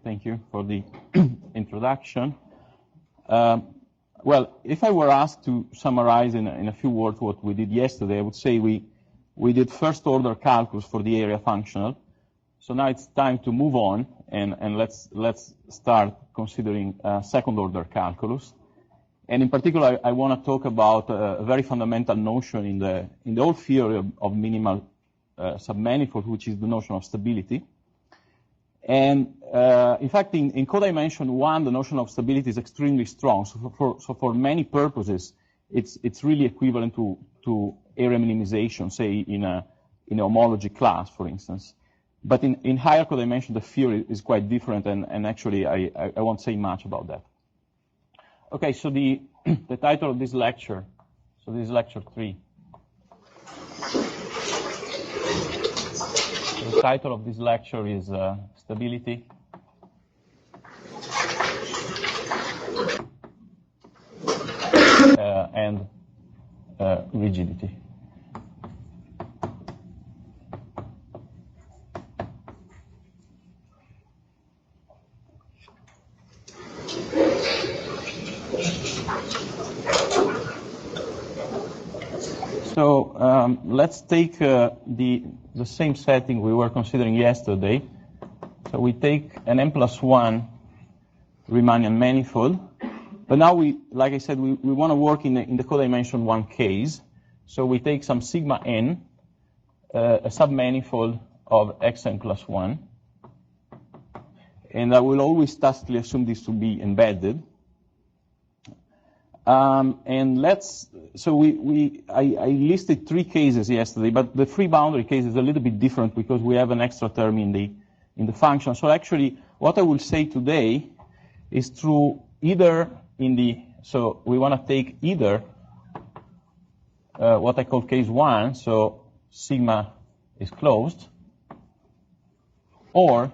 Thank you for the introduction. Well, if I were asked to summarize in a few words what we did yesterday, I would say we did first-order calculus for the area functional. So now it's time to move on, and let's start considering second-order calculus. And in particular, I want to talk about a very fundamental notion in the whole theory of minimal submanifold, which is the notion of stability. And in fact, in codimension 1, the notion of stability is extremely strong. So for many purposes, it's really equivalent to area minimization, say in a homology class, for instance. But in higher codimension, the theory is quite different, and actually I won't say much about that. Okay, so the title of this lecture, so this is lecture 3. The title of this lecture is Stability and Rigidity. So let's take the same setting we were considering yesterday. So we take an n+1 Riemannian manifold, but now like I said, we want to work in the codimension 1 case. So we take some sigma n, a submanifold of xn plus 1, and I will always tacitly assume this to be embedded. And I listed 3 cases yesterday, but the free boundary case is a little bit different because we have an extra term in the function. So actually, what I will say today is true either so we want to take either what I call case 1, so sigma is closed, or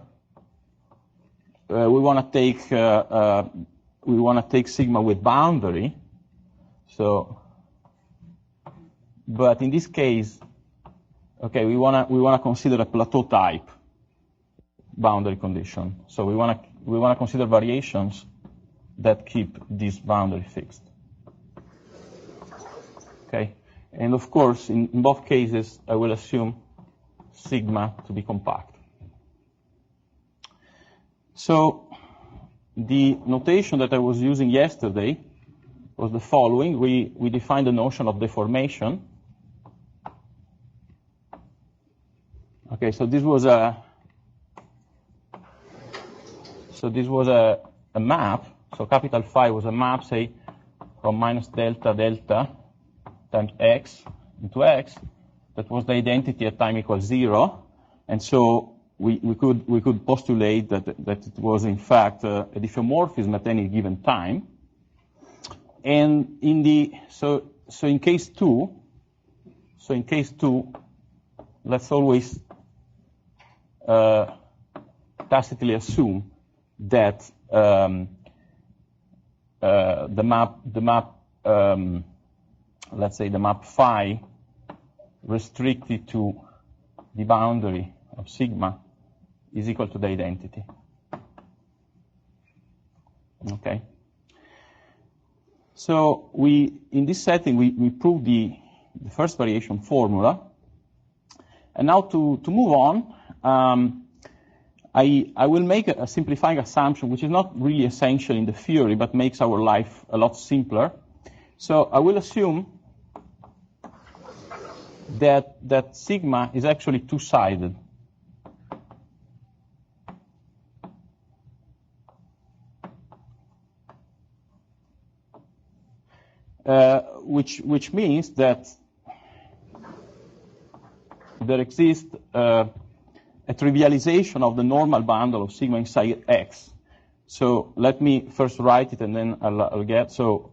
we want to take sigma with boundary. So, but in this case, okay, we want to consider a plateau type boundary condition. So we want to consider variations that keep this boundary fixed. Okay, and of course, in both cases, I will assume sigma to be compact. So the notation that I was using yesterday was the following. We defined the notion of deformation. Okay, so this was a map. So capital Phi was a map, say, from minus delta delta times x into x. That was the identity at time equals 0, and so we could postulate that it was in fact a diffeomorphism at any given time. And so in case 2, let's always tacitly assume that the map let's say the map phi restricted to the boundary of sigma is equal to the identity. Okay. So in this setting, we proved the first variation formula. And now to move on, I will make a simplifying assumption, which is not really essential in the theory, but makes our life a lot simpler. So I will assume that sigma is actually two-sided. Which means that there exists a trivialization of the normal bundle of sigma inside X. So let me first write it, and then I'll get to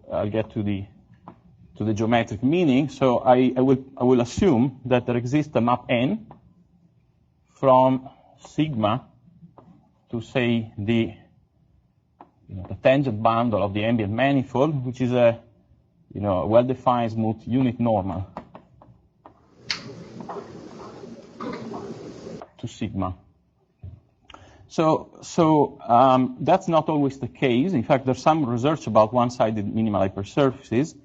the geometric meaning. So I will assume that there exists a map n from sigma to, say, the tangent bundle of the ambient manifold, which is a well-defined smooth unit normal to sigma. That's not always the case. In fact, there's some research about one-sided minimal hypersurfaces.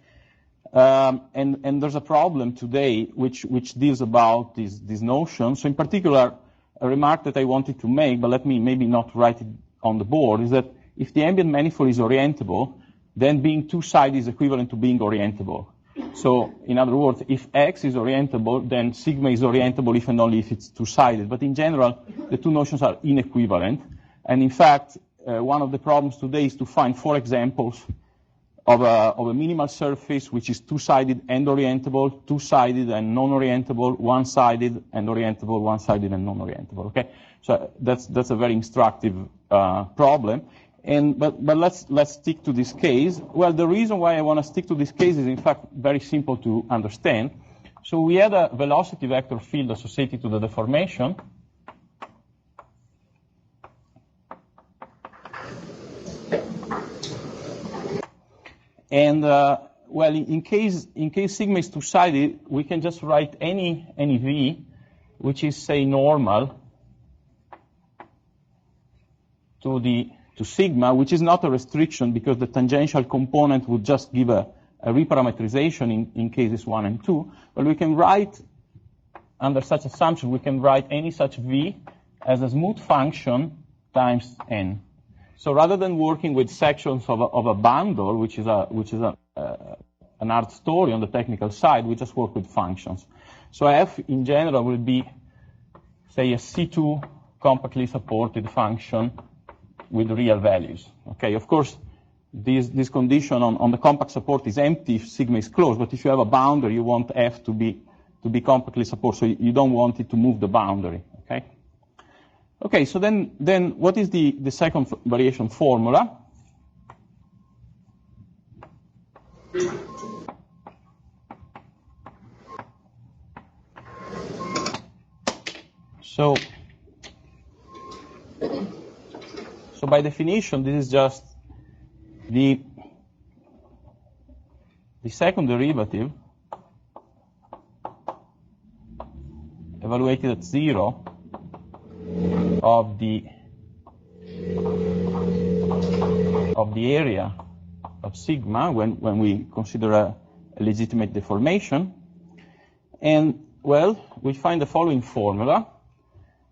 And there's a problem today which deals about these notions. So in particular, a remark that I wanted to make, but let me maybe not write it on the board, is that if the ambient manifold is orientable, then being two-sided is equivalent to being orientable. So in other words, if X is orientable, then sigma is orientable if and only if it's two-sided. But in general, the two notions are inequivalent. And in fact, one of the problems today is to find 4 examples of a minimal surface which is two-sided and orientable, two-sided and non-orientable, one-sided and orientable, one-sided and non-orientable. Okay, so that's a very instructive problem. But let's stick to this case. Well, the reason why I want to stick to this case is in fact very simple to understand. So we had a velocity vector field associated to the deformation. And well, in case sigma is two-sided, we can just write any v, which is say normal to sigma, which is not a restriction because the tangential component would just give a reparametrization in cases 1 and 2. But we can write, under such assumption, we can write any such v as a smooth function times n. So rather than working with sections of a bundle, which is an hard story on the technical side, we just work with functions. So f in general will be, say, a C2 compactly supported function with real values. Okay, of course, this condition on the compact support is empty if sigma is closed, but if you have a boundary, you want f to be compactly supported, so you don't want it to move the boundary. Okay. Okay, so then what is the second variation formula? So by definition, this is just the second derivative evaluated at 0 of the area of sigma when we consider a legitimate deformation. And well, we find the following formula.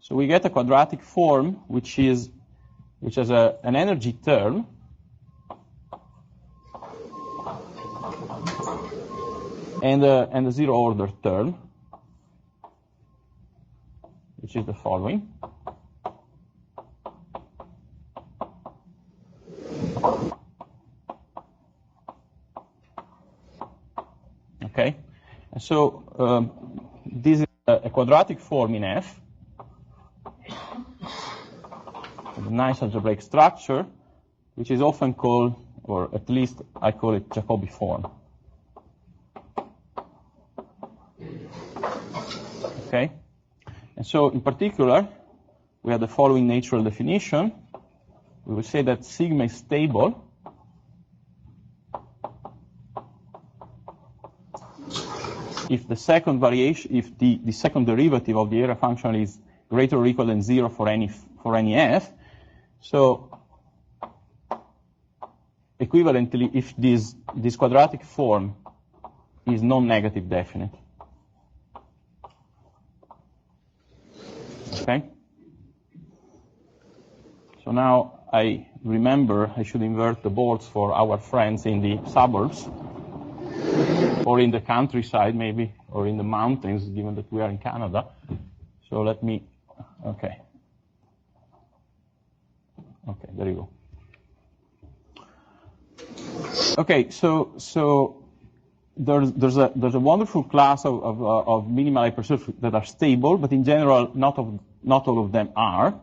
So we get a quadratic form which has an energy term and a zero order term, which is the following. Okay, and so this is a quadratic form in F, a nice algebraic structure, which is often called, or at least I call it, Jacobi form. Okay, and so in particular, we have the following natural definition. We will say that sigma is stable if the second variation, if the second derivative of the area function is greater or equal than 0 for any f. So equivalently, if this quadratic form is non-negative definite. Okay. So now I remember I should invert the boards for our friends in the suburbs, or in the countryside maybe, or in the mountains, given that we are in Canada. So let me, okay. Okay, there you go. Okay, so there's a wonderful class of minimal hypersurfaces that are stable, but in general, not all of them are.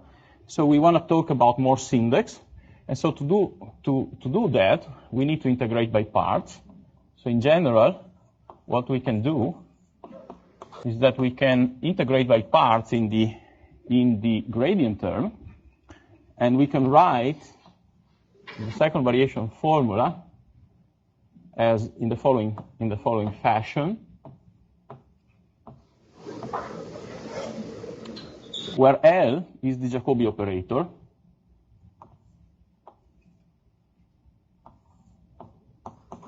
So we want to talk about Morse index, and so to do that, we need to integrate by parts. So in general, what we can do is that we can integrate by parts in the gradient term, and we can write the second variation formula as in the following fashion, where L is the Jacobi operator.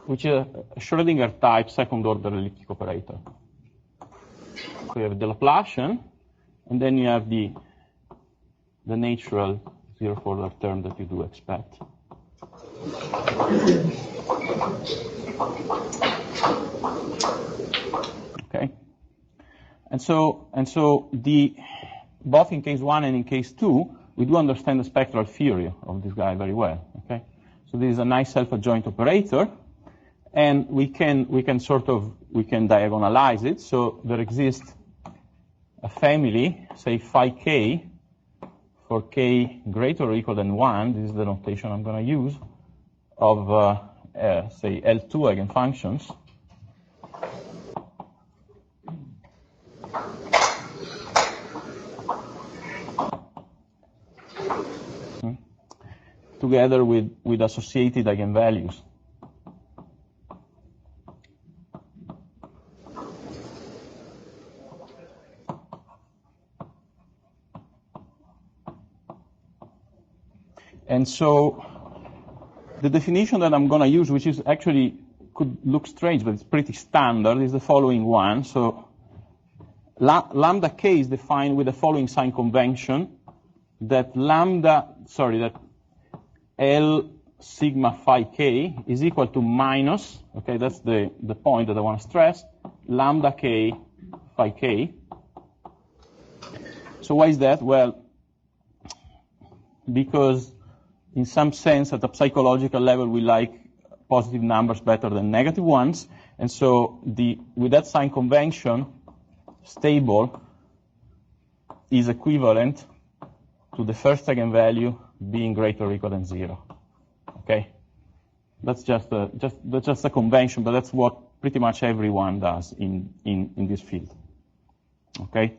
which is a Schrödinger type second order elliptic operator. So you have the Laplacian, and then you have the natural zeroth order term that you do expect. Okay, and so both in case 1 and in case 2, we do understand the spectral theory of this guy very well. Okay, so this is a nice self-adjoint operator, and we can diagonalize it. So there exists a family, say phi k, for k greater or equal than 1. This is the notation I'm going to use of say L2 eigenfunctions. Together with associated eigenvalues. And so the definition that I'm going to use, which is actually could look strange, but it's pretty standard, is the following one. So lambda k is defined with the following sign convention, that L sigma phi k is equal to minus, okay, that's the point that I want to stress, lambda k phi k. So why is that? Well, because in some sense at a psychological level we like positive numbers better than negative ones, and so with that sign convention, stable is equivalent to the first eigenvalue being greater or equal than 0. Okay, that's just a convention, but that's what pretty much everyone does in this field. Okay,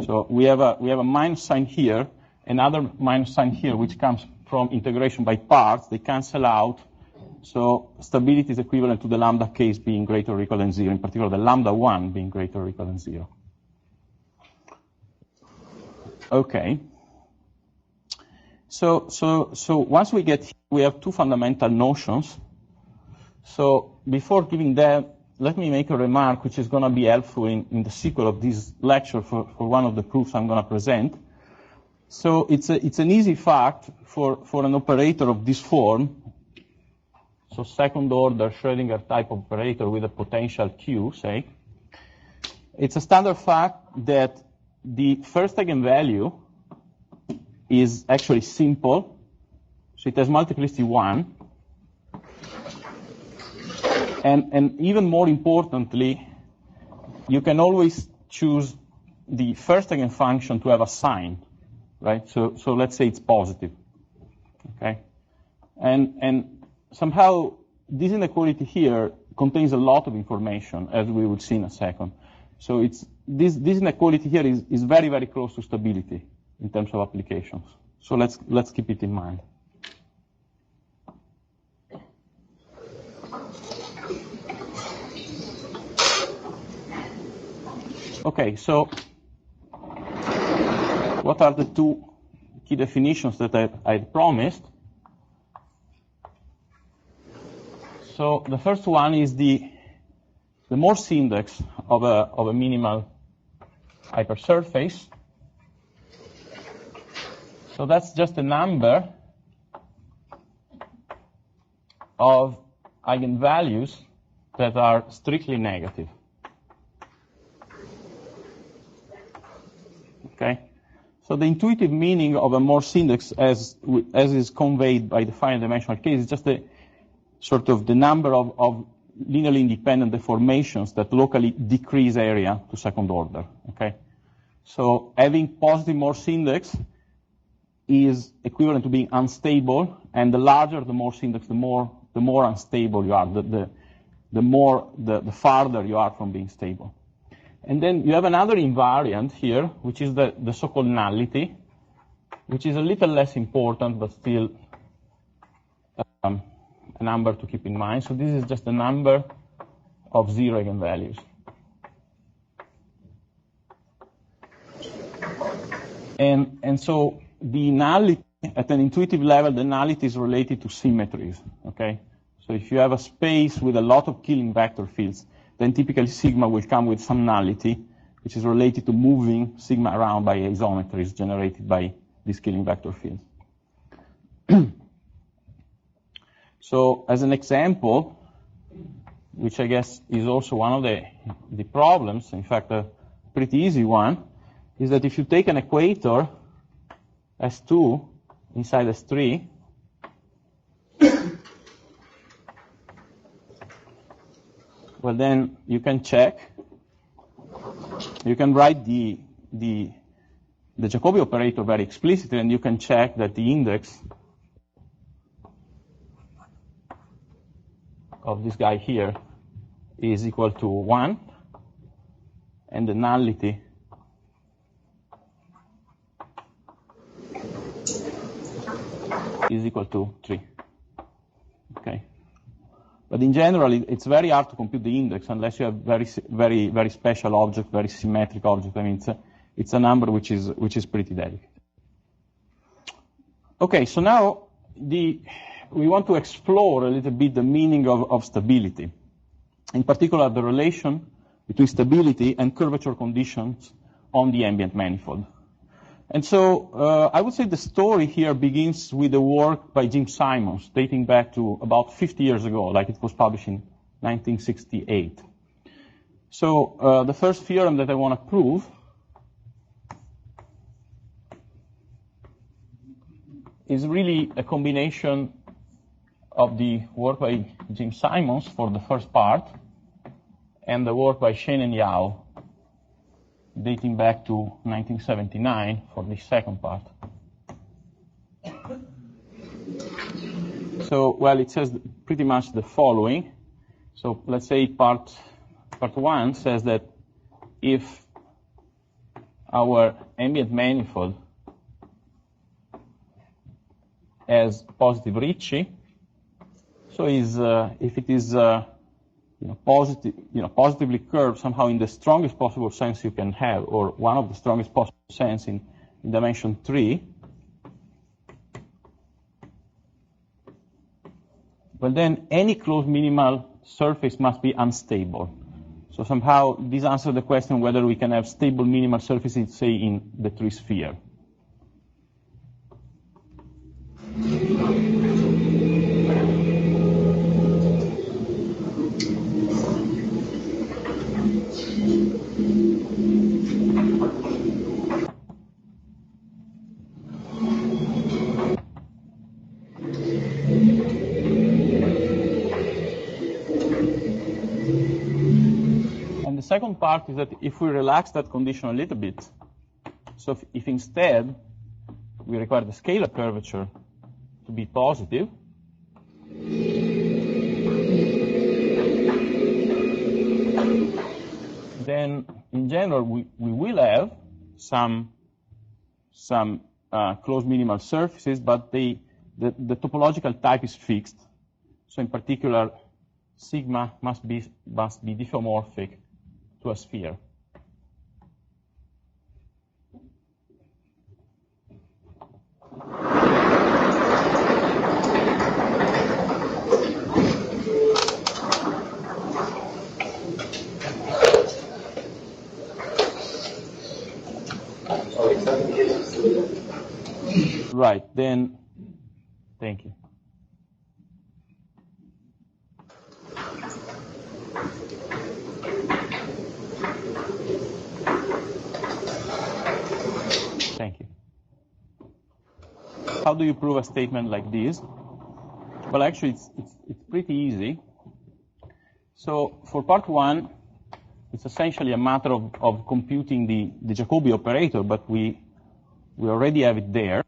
so we have a minus sign here, another minus sign here, which comes from integration by parts. They cancel out, so stability is equivalent to the lambda case being greater or equal than 0, in particular the lambda 1 being greater or equal than 0. Okay. So once we get here, we have two fundamental notions. So before giving that, let me make a remark which is going to be helpful in the sequel of this lecture for one of the proofs I'm going to present. So it's an easy fact for an operator of this form, so second order Schrödinger type operator with a potential Q, say. It's a standard fact that the first eigenvalue is actually simple, so it has multiplicity 1. And even more importantly, you can always choose the first eigenfunction to have a sign, right? So let's say it's positive, okay? And somehow this inequality here contains a lot of information, as we will see in a second. So this inequality here is very, very close to stability in terms of applications. So let's keep it in mind. Okay, so what are the two key definitions that I promised? So the first one is the Morse index of a minimal hypersurface. So that's just a number of eigenvalues that are strictly negative. Okay? So the intuitive meaning of a Morse index, as is conveyed by the finite dimensional case, is just a sort of the number of linearly independent deformations that locally decrease area to second order. Okay? So having positive Morse index is equivalent to being unstable, and the larger the Morse index, the more unstable you are, the farther you are from being stable. And then you have another invariant here, which is the so-called nullity, which is a little less important, but still a number to keep in mind. So this is just a number of 0 eigenvalues. And so the nullity, at an intuitive level, the nullity is related to symmetries, okay? So if you have a space with a lot of Killing vector fields, then typically sigma will come with some nullity, which is related to moving sigma around by isometries generated by these Killing vector fields. So as an example, which I guess is also one of the problems, in fact a pretty easy one, is that if you take an equator S2 inside S3, well then you can check, you can write the Jacobi operator very explicitly, and you can check that the index of this guy here is equal to 1, and the nullity is equal to 3. Okay. But in general, it's very hard to compute the index unless you have very special object, very symmetric object. I mean, it's a number which is pretty delicate. Okay, so now we want to explore a little bit the meaning of stability. In particular, the relation between stability and curvature conditions on the ambient manifold. And so I would say the story here begins with the work by Jim Simons, dating back to about 50 years ago, like it was published in 1968. So the first theorem that I want to prove is really a combination of the work by Jim Simons for the first part and the work by Shen and Yao, dating back to 1979 for the second part. So, well, it says pretty much the following. So let's say part 1 says that if our ambient manifold has positive Ricci, so if it is positively curved somehow in the strongest possible sense you can have, or one of the strongest possible sense in dimension 3, well then any closed minimal surface must be unstable. So somehow this answers the question whether we can have stable minimal surfaces, say, in the 3 sphere. And the second part is that if we relax that condition a little bit, so if instead we require the scalar curvature to be positive, then in general we will have some closed minimal surfaces, but the topological type is fixed. So in particular, sigma must be diffeomorphic to a sphere. Right, then, thank you. Thank you. How do you prove a statement like this? Well, actually, it's pretty easy. So for part 1, it's essentially a matter of computing the Jacobi operator, but we already have it there.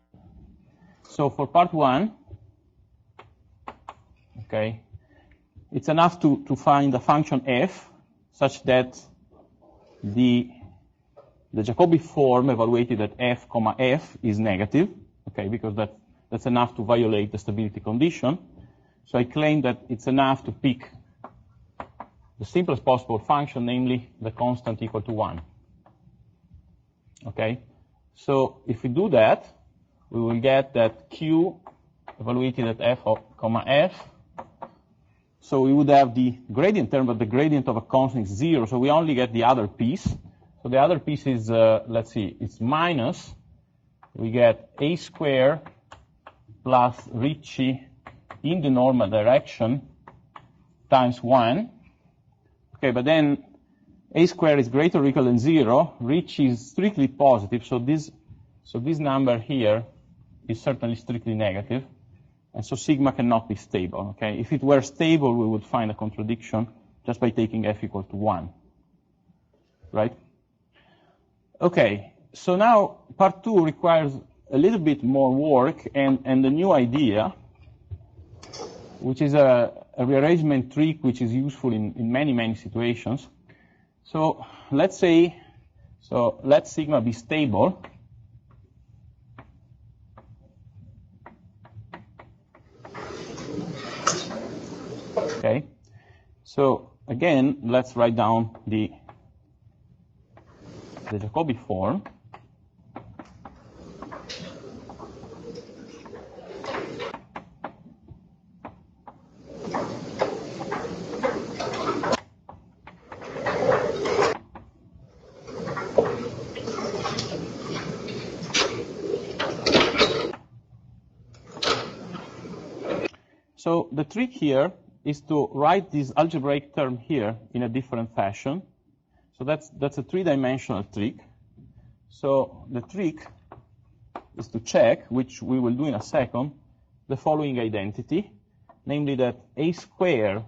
So for part 1, okay, it's enough to find a function f such that the Jacobi form evaluated at f, f is negative, okay, because that's enough to violate the stability condition. So I claim that it's enough to pick the simplest possible function, namely the constant equal to 1. Okay? So if we do that, we will get that q evaluated at f, f So we would have the gradient term, but the gradient of a constant is 0, so we only get the other piece. So the other piece is, let's see, it's minus, we get a square plus Ricci in the normal direction times 1. Okay, but then a squared is greater or equal than 0. Ricci is strictly positive, so this number here is certainly strictly negative. And so sigma cannot be stable, okay? If it were stable, we would find a contradiction just by taking f equal to 1, right? Okay, so now part 2 requires a little bit more work and a new idea, which is a rearrangement trick which is useful in many, many situations. So let's say, let sigma be stable. Okay, so again, let's write down the Jacobi form. So the trick here is to write this algebraic term here in a different fashion. So that's a three-dimensional trick. So the trick is to check, which we will do in a second, the following identity, namely that a square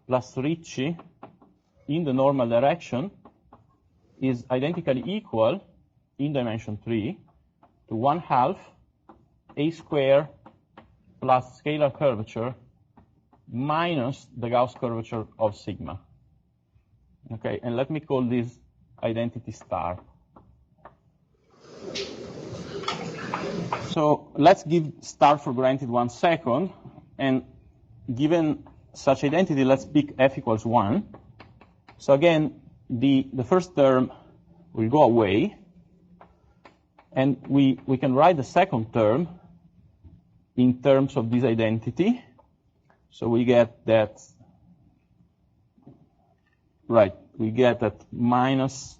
plus Ricci in the normal direction is identically equal in dimension 3 to 1/2 a square plus scalar curvature minus the Gauss curvature of sigma. Okay, and let me call this identity star. So let's give star for granted 1 second, and given such identity, let's pick f equals 1. So again, the first term will go away, and we can write the second term in terms of this identity. So we get that, right, we get minus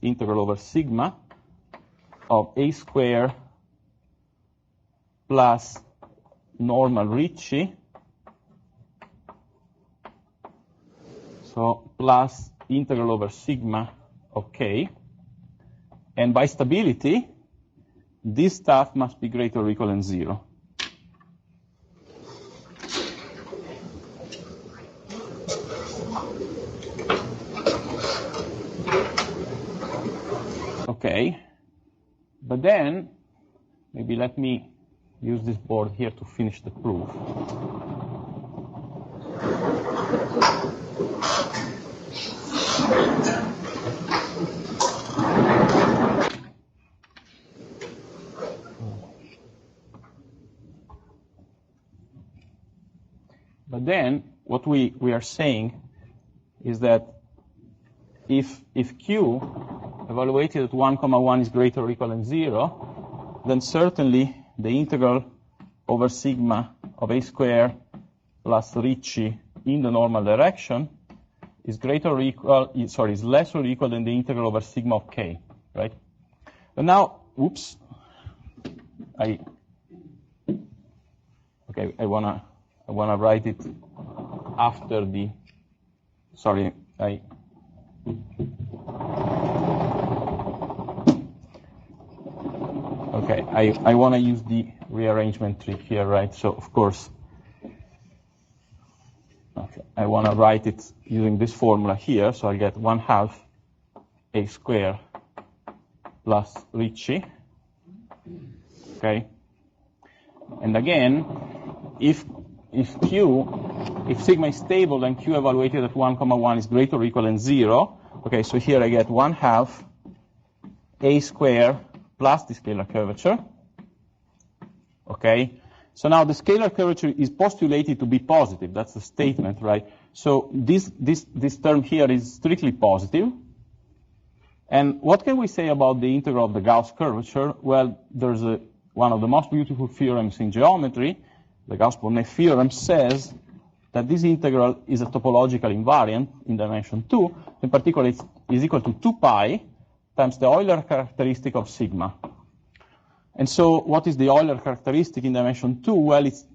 integral over sigma of a square plus normal Ricci, so plus integral over sigma of k. And by stability, this stuff must be greater or equal than 0. Okay, but then maybe let me use this board here to finish the proof. But then what we are saying is that if Q evaluated at 1, 1 is greater or equal than 0, then certainly the integral over sigma of a square plus Ricci in the normal direction is greater or equal, is less or equal than the integral over sigma of k, right? But now, oops, I wanna write it after the, I want to use the rearrangement trick here, right? So, of course, I want to write it using this formula here. So I get 1/2 a square plus Ricci. Okay. And again, if sigma is stable, then Q evaluated at 1, 1 is greater or equal than 0. Okay, so here I get 1/2 a square plus the scalar curvature. Okay, so now the scalar curvature is postulated to be positive. That's the statement, right? So this term here is strictly positive. And what can we say about the integral of the Gauss curvature? Well, there's one of the most beautiful theorems in geometry. The Gauss-Bonnet theorem says that this integral is a topological invariant in dimension 2. In particular, it is equal to 2 pi times the Euler characteristic of sigma. And so what is the Euler characteristic in dimension 2? Well, it's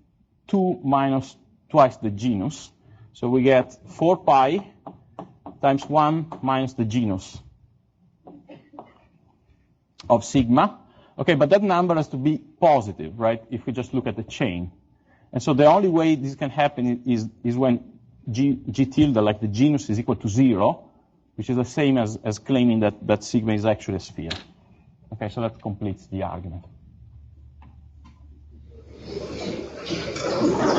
2 minus twice the genus. So we get 4 pi times 1 minus the genus of sigma. Okay, but that number has to be positive, right, if we just look at the chain. And so the only way this can happen is when G tilde, like the genus, is equal to 0, which is the same as claiming that sigma is actually a sphere. Okay, so that completes the argument.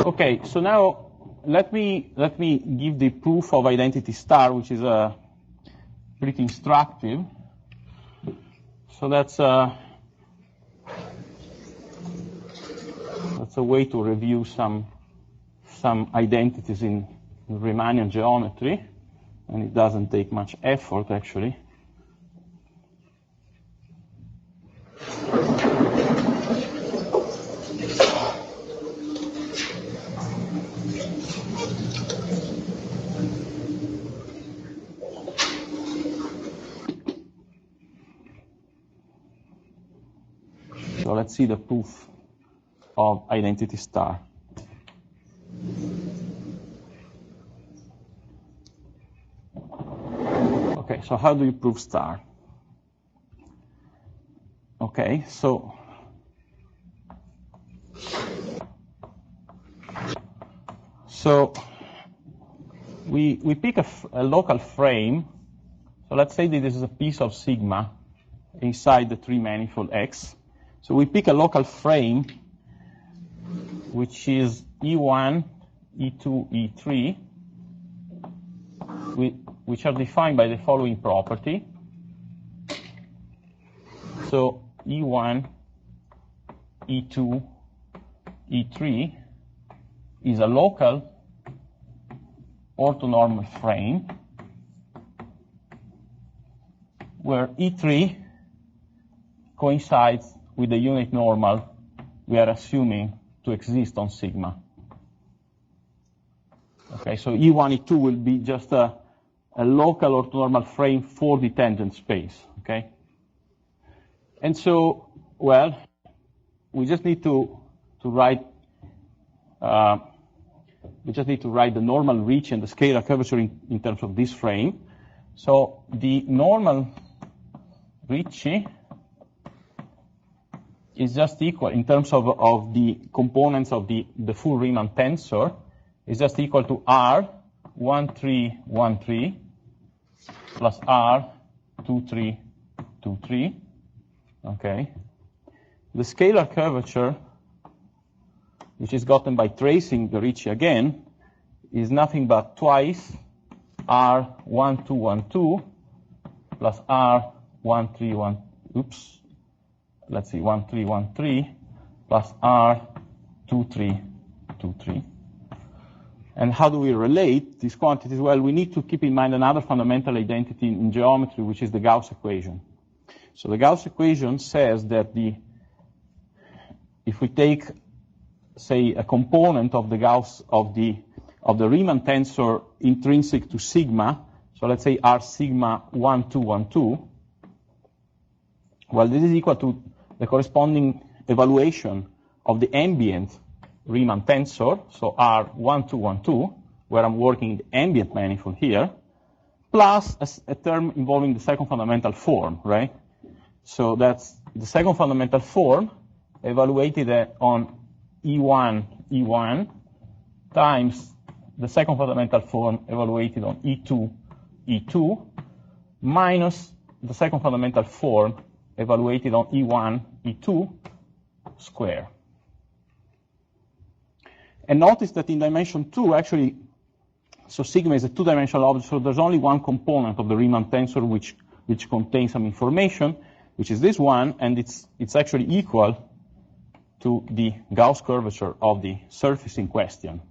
Okay, so now let me give the proof of identity star, which is pretty instructive. So that's a way to review some identities in Riemannian geometry, and it doesn't take much effort actually. So let's see the proof of identity star. Okay, so how do you prove star? Okay, so we pick a local frame. So let's say that this is a piece of sigma inside the 3-manifold X. So we pick a local frame which is E1, E2, E3, which are defined by the following property. So E1, E2, E3 is a local orthonormal frame where E3 coincides with the unit normal we are assuming to exist on sigma. Okay, so E1, E2 will be just a local orthonormal frame for the tangent space, okay? And so, well, we just need to write the normal Ricci and the scalar curvature in terms of this frame. So the normal Ricci is just equal, in terms of the components of the full Riemann tensor, is just equal to R1313 plus R2323. Okay. The scalar curvature, which is gotten by tracing the Ricci again, is nothing but twice R1212 plus R1313. Oops. Let's see, 1313 plus R2323. And how do we relate these quantities? Well, we need to keep in mind another fundamental identity in geometry, which is the Gauss equation. So the Gauss equation says that if we take, say, a component of the Gauss of the Riemann tensor intrinsic to sigma, so let's say R sigma 1212, well, this is equal to the corresponding evaluation of the ambient Riemann tensor, so R1212, where I'm working the ambient manifold here, plus a term involving the second fundamental form, right? So that's the second fundamental form evaluated on E1 times the second fundamental form evaluated on E2 minus the second fundamental form evaluated on E1 square. And notice that in dimension 2, actually, so sigma is a two-dimensional object, so there's only one component of the Riemann tensor which contains some information, which is this one, and it's actually equal to the Gauss curvature of the surface in question.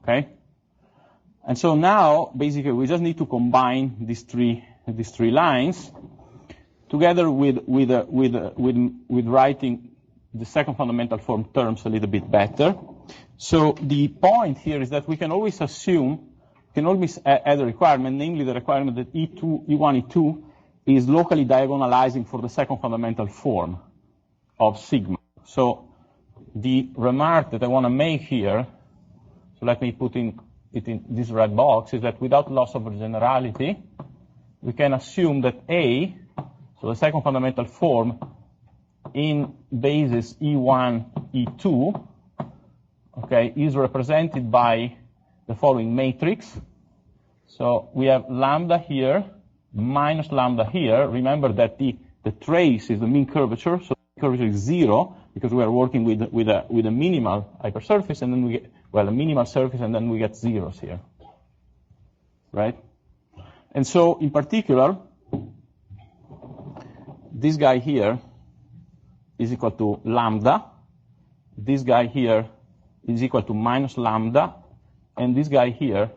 Okay? And so now, basically, we just need to combine these three lines together with writing the second fundamental form terms a little bit better. So the point here is that we can always assume, can always add a requirement, namely the requirement that E1, E2 is locally diagonalizing for the second fundamental form of sigma. So the remark that I want to make here, so let me put it in this red box, is that without loss of generality, we can assume that A, so the second fundamental form, in basis E1, E2, okay, is represented by the following matrix. So we have lambda here minus lambda here. Remember that the trace is the mean curvature, so the curvature is 0 because we are working with a minimal hypersurface, and then we get, well, a minimal surface, and then we get zeros here, right? And so in particular, this guy here is equal to lambda. This guy here is equal to minus lambda, and this guy here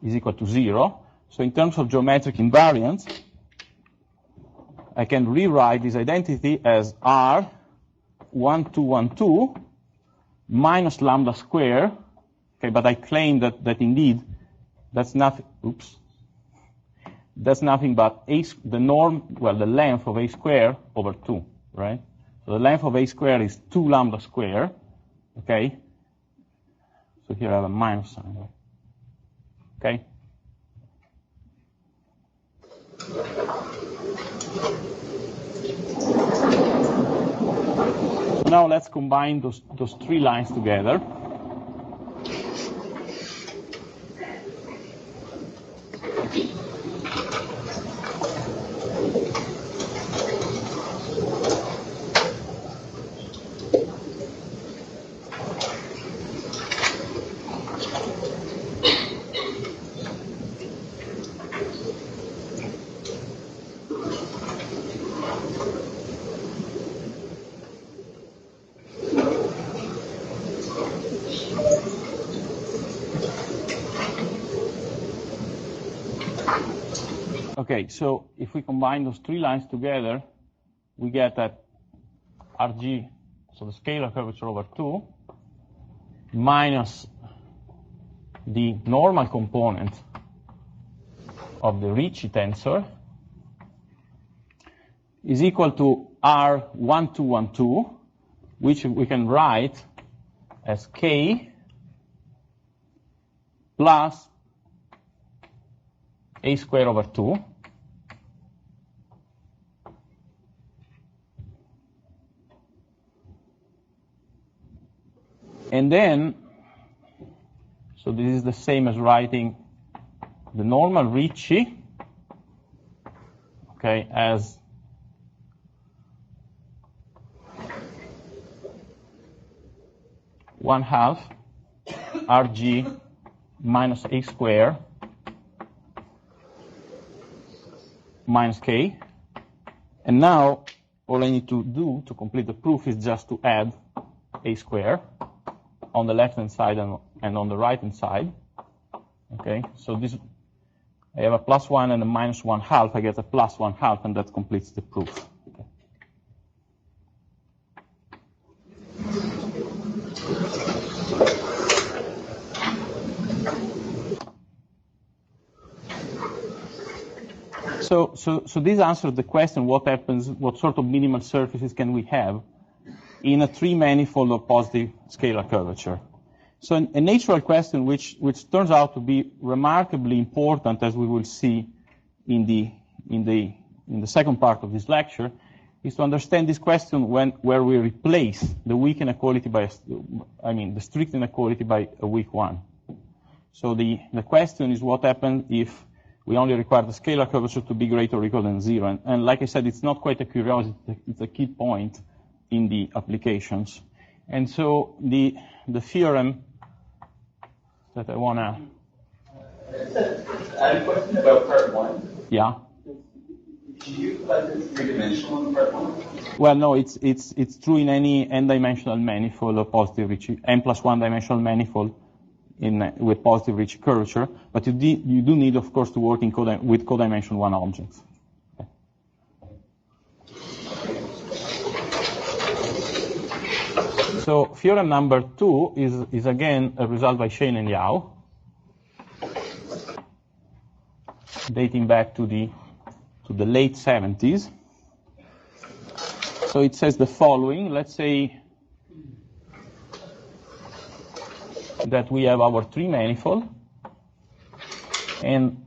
is equal to 0. So in terms of geometric invariance, I can rewrite this identity as R1212 minus lambda square. Okay, but I claim that indeed that's nothing. Oops. That's nothing but the norm. Well, the length of a square over 2, right? So the length of a square is 2 lambda square. Okay. So here I have a minus sign. Okay. Now let's combine those 3 lines together. Okay, so if we combine those 3 lines together, we get that Rg, so the scalar curvature over 2, minus the normal component of the Ricci tensor is equal to R1212, which we can write as K plus A squared over 2. And then, so this is the same as writing the normal Ricci, okay, as one half Rg minus A squared minus K. And now all I need to do to complete the proof is just to add A squared on the left-hand side and on the right-hand side. Okay, so this, I have a plus 1 and a minus 1/2. I get a plus 1/2, and that completes the proof. Okay. So this answers the question: what happens? What sort of minimal surfaces can we have in a 3-manifold of positive scalar curvature? So a natural question which turns out to be remarkably important, as we will see in the second part of this lecture, is to understand this question where we replace the weak inequality by, the strict inequality by a weak one. So the question is what happens if we only require the scalar curvature to be greater or equal than 0. And like I said, it's not quite a curiosity, it's a key point in the applications. And so the theorem that I want to... I have a question about part 1. Yeah. Do you apply this 3-dimensional in part 1? Well, no, it's true in any n-dimensional manifold of positive Ricci, n+1 dimensional manifold with positive Ricci curvature, but you do need, of course, to work with codimension 1 objects. So theorem number 2 is again a result by Shane and Yao, dating back to the late 70s. So it says the following. Let's say that we have our tree manifold, and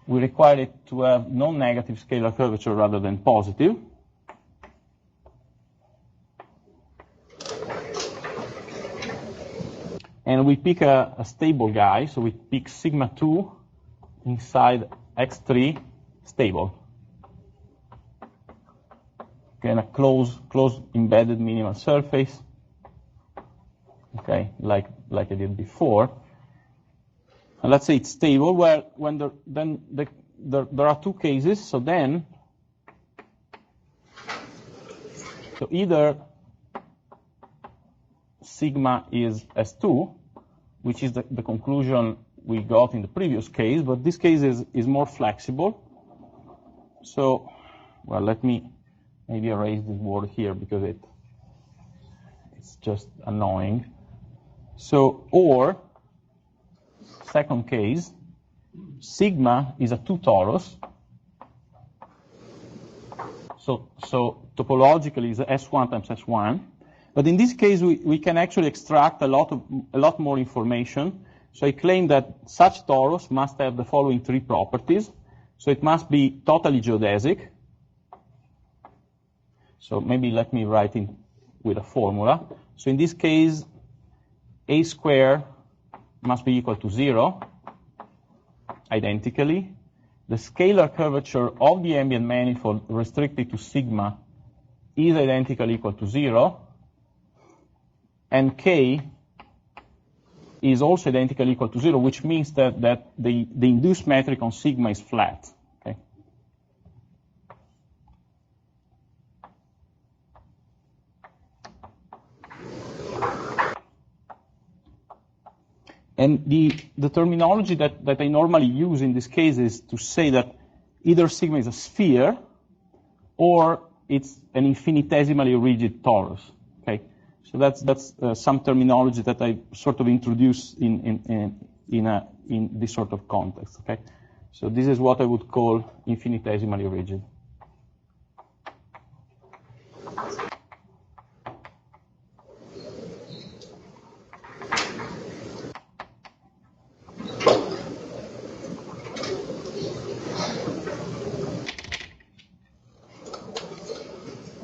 we require it to have non-negative scalar curvature rather than positive. And we pick a stable guy, so we pick sigma 2 inside X3 stable. Again, a closed embedded minimal surface, okay, like I did before. And let's say it's stable. Well, when there are two cases. So either sigma is S2, which is the conclusion we got in the previous case, but this case is more flexible. So, well, let me maybe erase this word here because it's just annoying. So, or, second case, sigma is a 2 torus. So topologically is S1 times S1. But in this case, we can actually extract a lot more information. So I claim that such torus must have the following three properties. So it must be totally geodesic. So maybe let me write it with a formula. So in this case, A squared must be equal to 0, identically. The scalar curvature of the ambient manifold restricted to sigma is identically equal to 0. And K is also identically equal to 0, which means that the induced metric on sigma is flat. Okay? And the terminology that I normally use in this case is to say that either sigma is a sphere or it's an infinitesimally rigid torus. Okay? So that's some terminology that I sort of introduce in this sort of context. Okay, so this is what I would call infinitesimally rigid.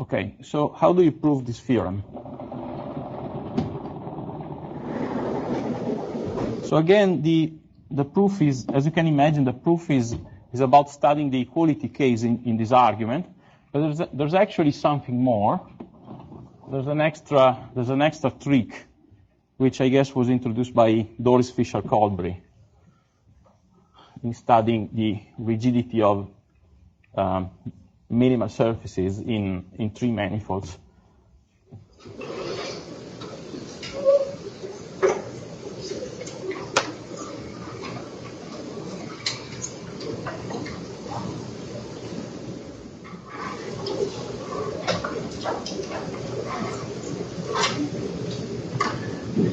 Okay, so how do you prove this theorem? So again, the proof is, as you can imagine, the proof is about studying the equality case in this argument. But there's actually something more. There's an extra trick, which I guess was introduced by Doris Fisher-Colbury in studying the rigidity of minimal surfaces in tree manifolds.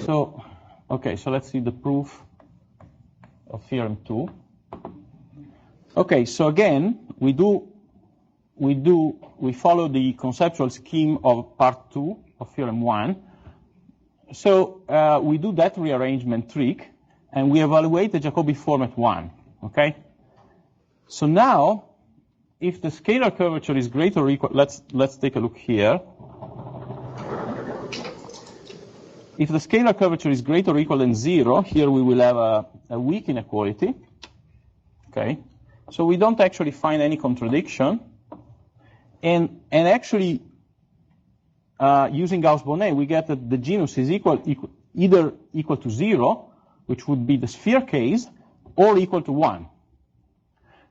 So, okay, so let's see the proof of theorem 2. Okay, so again, we follow the conceptual scheme of part 2 of theorem 1. So we do that rearrangement trick, and we evaluate the Jacobi form at 1. Okay. So now, if the scalar curvature is greater or equal, let's take a look here. If the scalar curvature is greater or equal than 0, here we will have a weak inequality. Okay, so we don't actually find any contradiction, and actually using Gauss-Bonnet, we get that the genus is either equal to 0, which would be the sphere case, or equal to 1.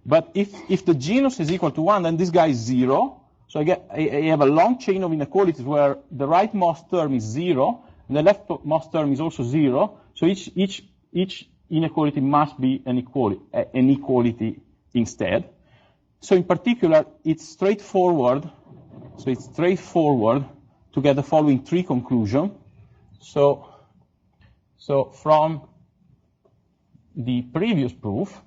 But if the genus is equal to 1, then this guy is 0. So I have a long chain of inequalities where the rightmost term is 0. And the leftmost term is also 0, so each inequality must be an equality instead. So in particular, it's straightforward. So it's straightforward to get the following three conclusion. So from the previous proof,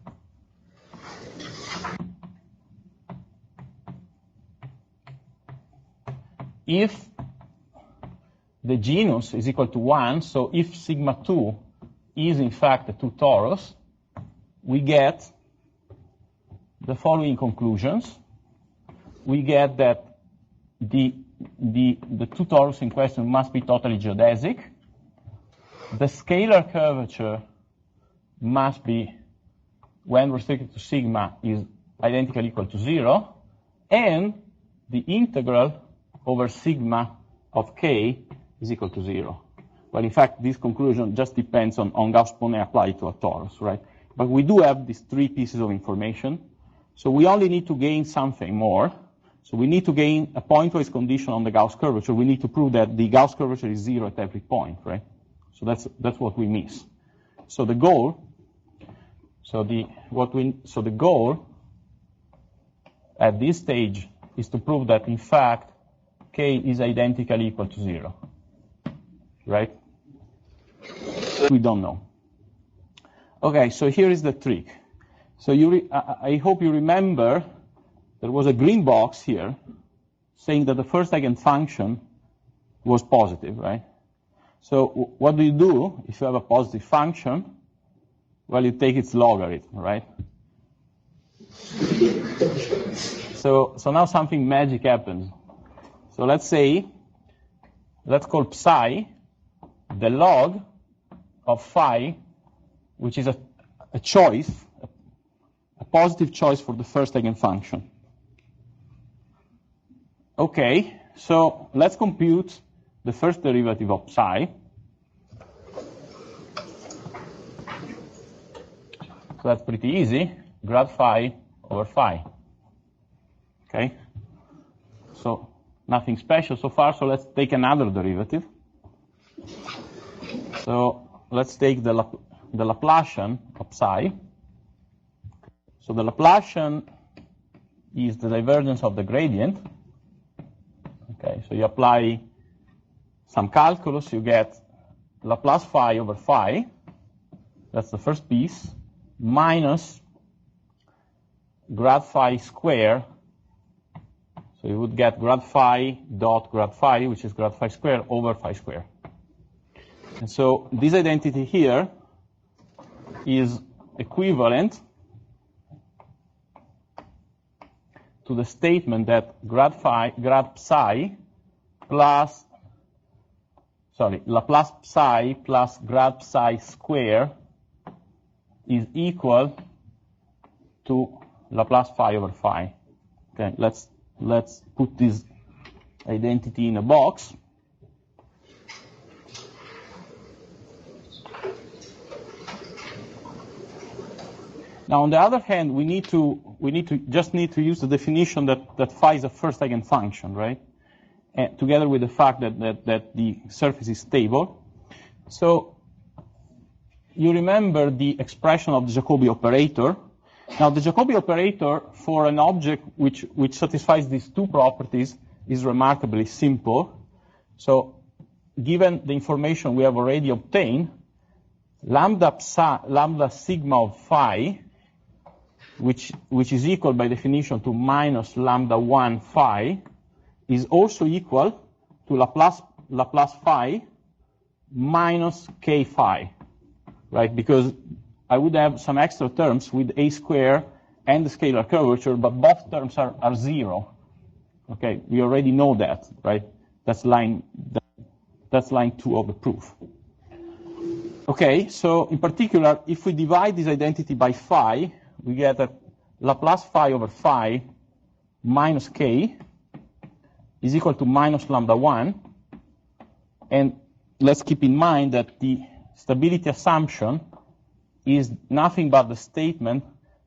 if the genus is equal to 1, so if sigma 2 is in fact a 2 torus, we get the following conclusions. We get that the 2 torus in question must be totally geodesic. The scalar curvature must be, when restricted to sigma, is identically equal to 0, and the integral over sigma of k is equal to 0. Well, in fact, this conclusion just depends on Gauss-Bonnet applied to a torus, right? But we do have these three pieces of information, so we only need to gain something more. So we need to gain a pointwise condition on the Gauss curvature. We need to prove that the Gauss curvature is 0 at every point, right? So that's what we miss. So the goal, the goal at this stage is to prove that in fact k is identically equal to 0, right? We don't know. Okay, so here is the trick. So I hope you remember there was a green box here saying that the first eigenfunction was positive, right? So what do you do if you have a positive function? Well, you take its logarithm, right? So now something magic happens. So let's call psi the log of phi, which is a choice, a positive choice for the first eigenfunction. Okay, so let's compute the first derivative of psi. So that's pretty easy, grad phi over phi. Okay, so nothing special so far, so let's take another derivative. So let's take the Laplacian of psi. So the Laplacian is the divergence of the gradient. Okay, so you apply some calculus, you get Laplace phi over phi, that's the first piece, minus grad phi square. So you would get grad phi dot grad phi, which is grad phi square over phi square. And so this identity here is equivalent to the statement that Laplace psi plus grad psi square is equal to Laplace phi over phi. Okay, let's put this identity in a box. Now, on the other hand, we need to use the definition that phi is a first eigenfunction, right? And together with the fact that the surface is stable. So you remember the expression of the Jacobi operator. Now, the Jacobi operator for an object which satisfies these two properties is remarkably simple. So given the information we have already obtained, lambda sigma of phi, which is equal by definition to minus lambda 1 phi, is also equal to Laplace phi minus k phi, right? Because I would have some extra terms with a square and the scalar curvature, but both terms are 0. Okay, we already know that, right? That's line 2 of the proof. Okay, so in particular, if we divide this identity by phi, we get that Laplace phi over phi minus k is equal to minus lambda 1. And let's keep in mind that the stability assumption is nothing but the statement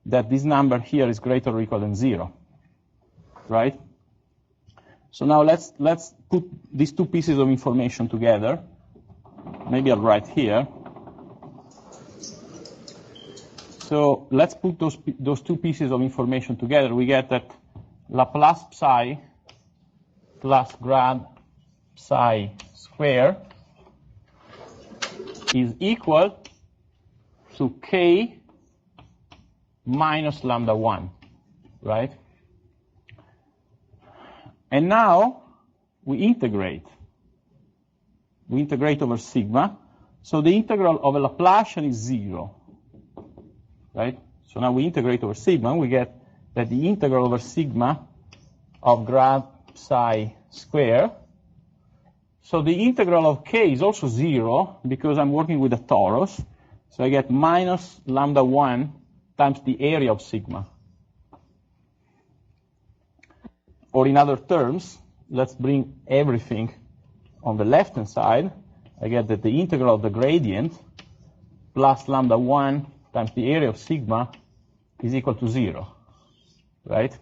that this number here is greater or equal than 0, right? So now let's put these two pieces of information together. Maybe I'll write here. So let's put those two pieces of information together. We get that Laplace psi plus grad psi square is equal to k minus lambda 1, right? And now we integrate. We integrate over sigma. So the integral of a Laplacian is 0, right? So now we integrate over sigma, and we get that the integral over sigma of grad psi square. So the integral of k is also 0 because I'm working with a torus. So I get minus lambda 1 times the area of sigma. Or in other terms, let's bring everything on the left-hand side. I get that the integral of the gradient plus lambda 1 times the area of sigma is equal to 0, right?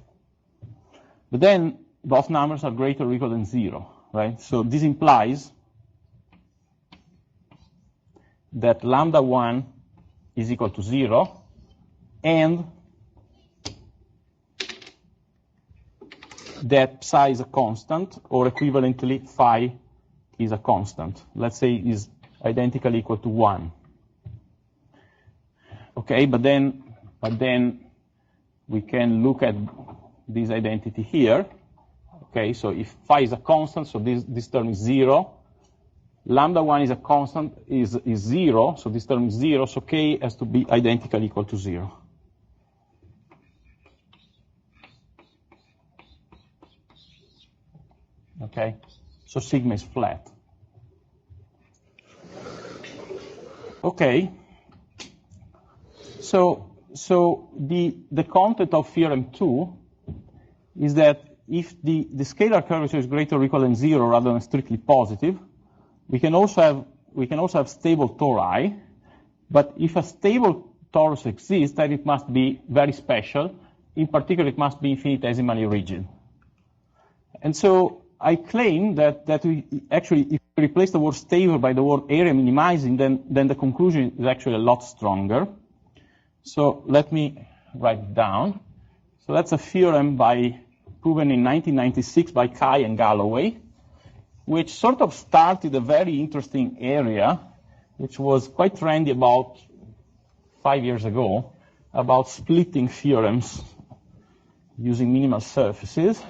But then both numbers are greater or equal than 0, right? So this implies that lambda 1 is equal to 0 and that psi is a constant, or equivalently phi is a constant. Let's say is identically equal to 1. Okay, but then we can look at this identity here. Okay, so if phi is a constant, so this term is 0. Lambda 1 is a constant, is 0, so this term is 0, so k has to be identically equal to 0. Okay, so sigma is flat. Okay, so the content of theorem 2 is that if the scalar curvature is greater or equal than 0 rather than strictly positive, we can also have stable tori, but if a stable torus exists, then it must be very special. In particular, it must be infinitesimally rigid. And so I claim that we actually, if we replace the word stable by the word area minimizing, then the conclusion is actually a lot stronger. So let me write it down. So that's a theorem proven in 1996 by Kai and Galloway, which sort of started a very interesting area, which was quite trendy about 5 years ago, about splitting theorems using minimal surfaces.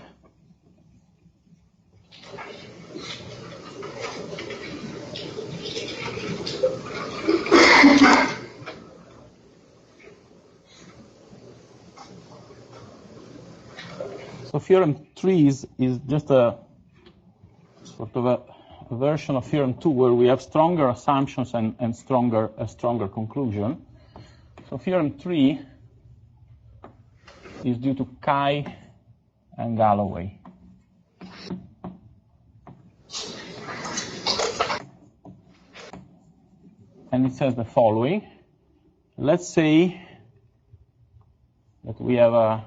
So theorem 3 is just a sort of a version of theorem 2 where we have stronger assumptions and a stronger conclusion. So theorem 3 is due to Kai and Galloway. And it says the following. Let's say that we have a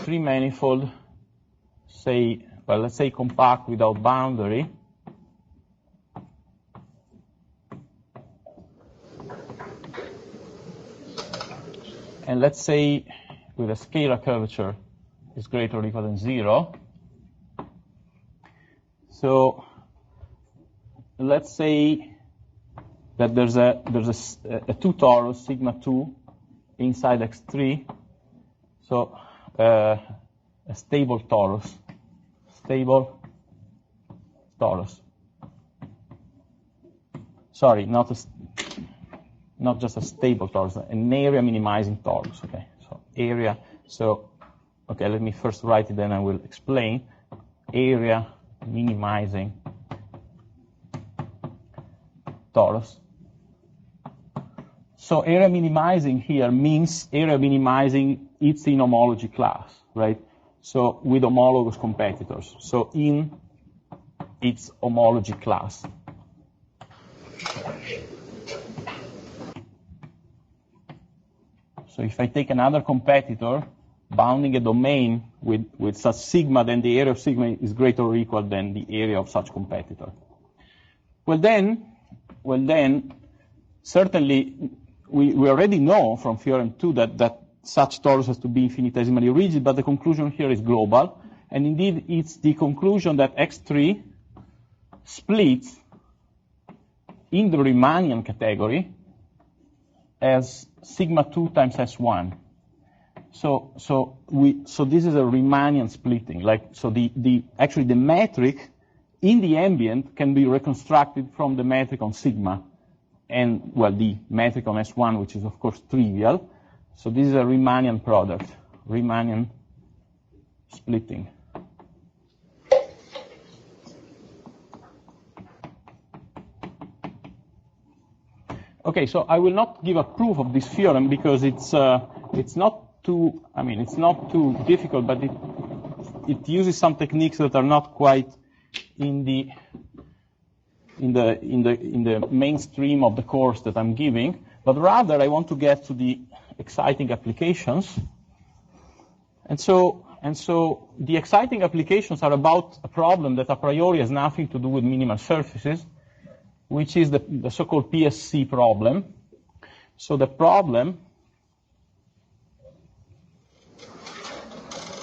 three-manifold, let's say compact without boundary. And let's say with a scalar curvature is greater or equal than 0. So let's say that there's a 2 torus, sigma 2, inside X3. So a stable torus. Sorry, not just a stable torus, an area minimizing torus. Okay, so area. So okay, let me first write it, then I will explain. Area minimizing torus. So area minimizing here means area minimizing its in homology class, right? So with homologous competitors. So in its homology class. So if I take another competitor bounding a domain with such sigma, then the area of sigma is greater or equal than the area of such competitor. Well then, certainly we already know from theorem 2 that such torus has to be infinitesimally rigid, but the conclusion here is global. And indeed, it's the conclusion that X3 splits in the Riemannian category as sigma 2 times S1. So this is a Riemannian splitting. Actually the metric in the ambient can be reconstructed from the metric on sigma, and well, the metric on S1, which is of course trivial. So this is a Riemannian product, Riemannian splitting. Okay, so I will not give a proof of this theorem because it's not too, it's not too difficult, but it uses some techniques that are not quite in the mainstream of the course that I'm giving, but rather I want to get to the exciting applications. And so the exciting applications are about a problem that a priori has nothing to do with minimal surfaces, which is the so-called Psc problem. So the problem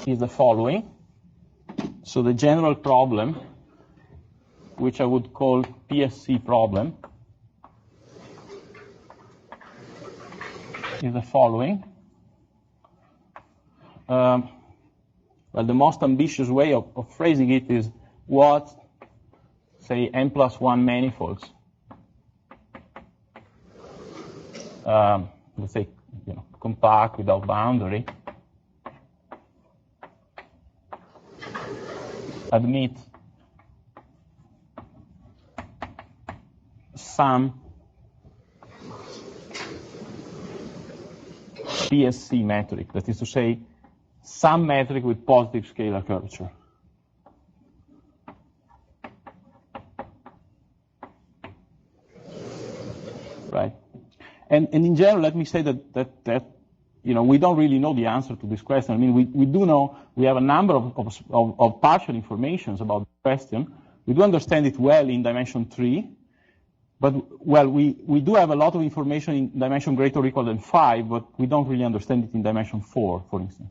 is the following. So the general problem, which I would call Psc problem, is the following. Well, the most ambitious way of phrasing it is what, say, n plus 1 manifolds, let's say, compact without boundary, admit some Psc metric, that is to say, some metric with positive scalar curvature. Right. And in general, let me say that we don't really know the answer to this question. I mean, we do know, we have a number of partial informations about the question. We do understand it well in dimension 3, but, well, we do have a lot of information in dimension greater or equal than 5, but we don't really understand it in dimension 4, for instance.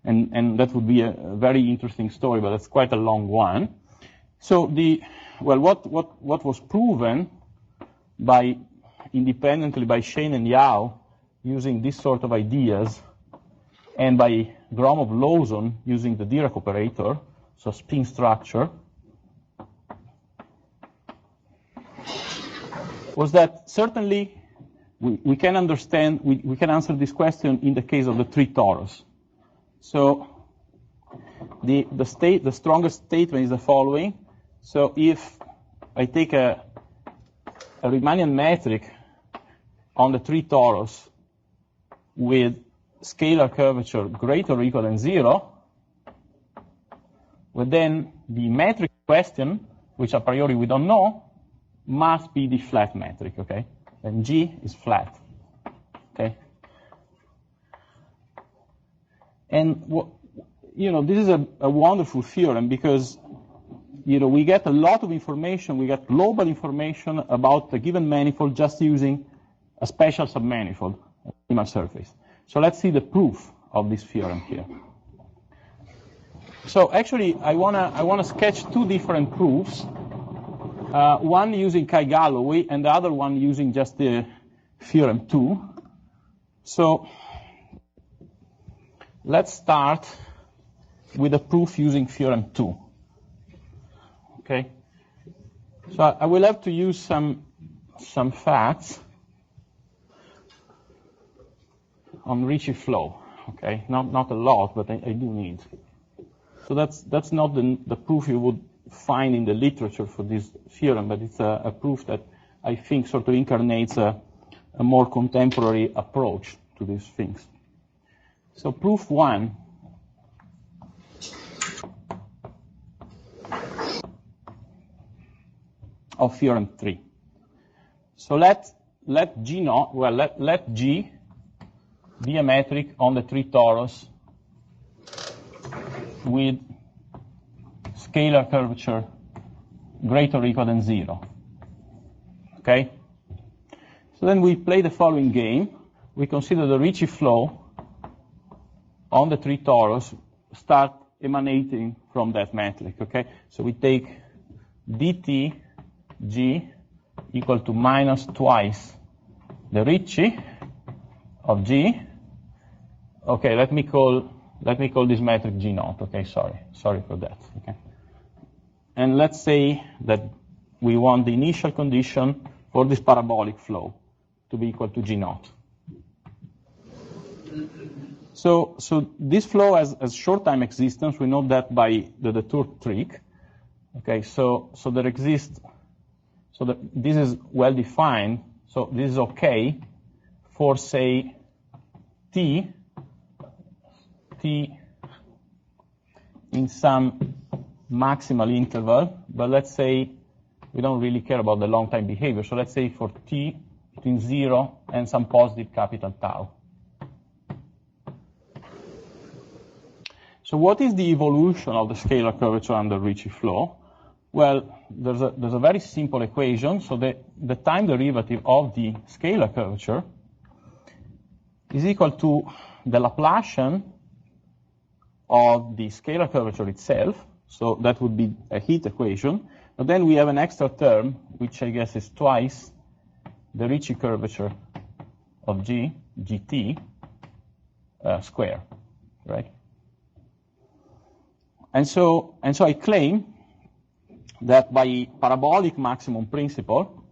And that would be a very interesting story, but it's quite a long one. So what was proven independently by Shane and Yao using this sort of ideas, and by Gromov-Lawson using the Dirac operator, so spin structure, was that certainly we can understand, we can answer this question in the case of the 3 torus. So the strongest statement is the following. So if I take a Riemannian metric on the 3 torus with scalar curvature greater or equal than 0, well, then the metric question, which a priori we don't know, must be the flat metric, okay? And G is flat, okay? And, this is a wonderful theorem because, we get a lot of information, we get global information about a given manifold just using a special submanifold, a minimal surface. So let's see the proof of this theorem here. So actually, I wanna sketch 2 different proofs. One using Kai-Galloway and the other one using just the Theorem 2. So let's start with a proof using Theorem 2. Okay? So I will have to use some facts on Ricci flow. Okay? Not a lot, but I do need. So that's not the proof you would find in the literature for this theorem, but it's a proof that I think sort of incarnates a more contemporary approach to these things. So proof 1 of theorem 3. So let G be a metric on the 3 torus with scalar curvature greater or equal than 0. Okay? So then we play the following game. We consider the Ricci flow on the 3 torus start emanating from that metric, okay? So we take dt g equal to minus twice the Ricci of g. Okay, let me call this metric g naught. Okay, sorry for that. Okay, and let's say that we want the initial condition for this parabolic flow to be equal to g naught. So this flow has short time existence. We know that by the detour trick. Okay, so there exists. So this is well defined. So this is okay for, say, t in some maximal interval, but let's say we don't really care about the long time behavior. So let's say for t between 0 and some positive capital tau. So what is the evolution of the scalar curvature under Ricci flow? Well, there's a very simple equation. So the time derivative of the scalar curvature is equal to the Laplacian of the scalar curvature itself. So that would be a heat equation. But then we have an extra term, which I guess is twice the Ricci curvature of gt square, right? And so I claim that by parabolic maximum principle,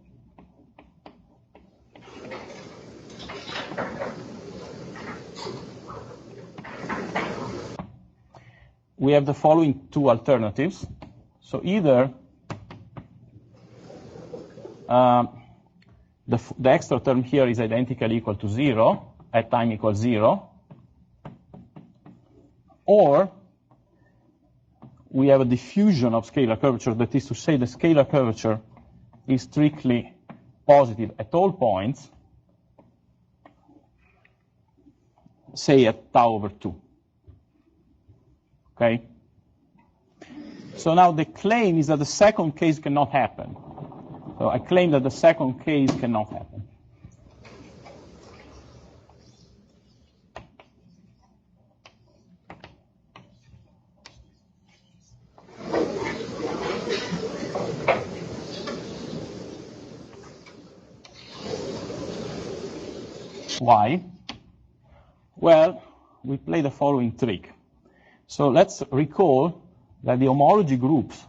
we have the following two alternatives. So either the extra term here is identically equal to 0 at time equals 0, or we have a diffusion of scalar curvature, that is to say the scalar curvature is strictly positive at all points, say at tau over 2. Okay? So now the claim is that the second case cannot happen. So I claim that the second case cannot happen. Why? Well, we play the following trick. So let's recall that the homology groups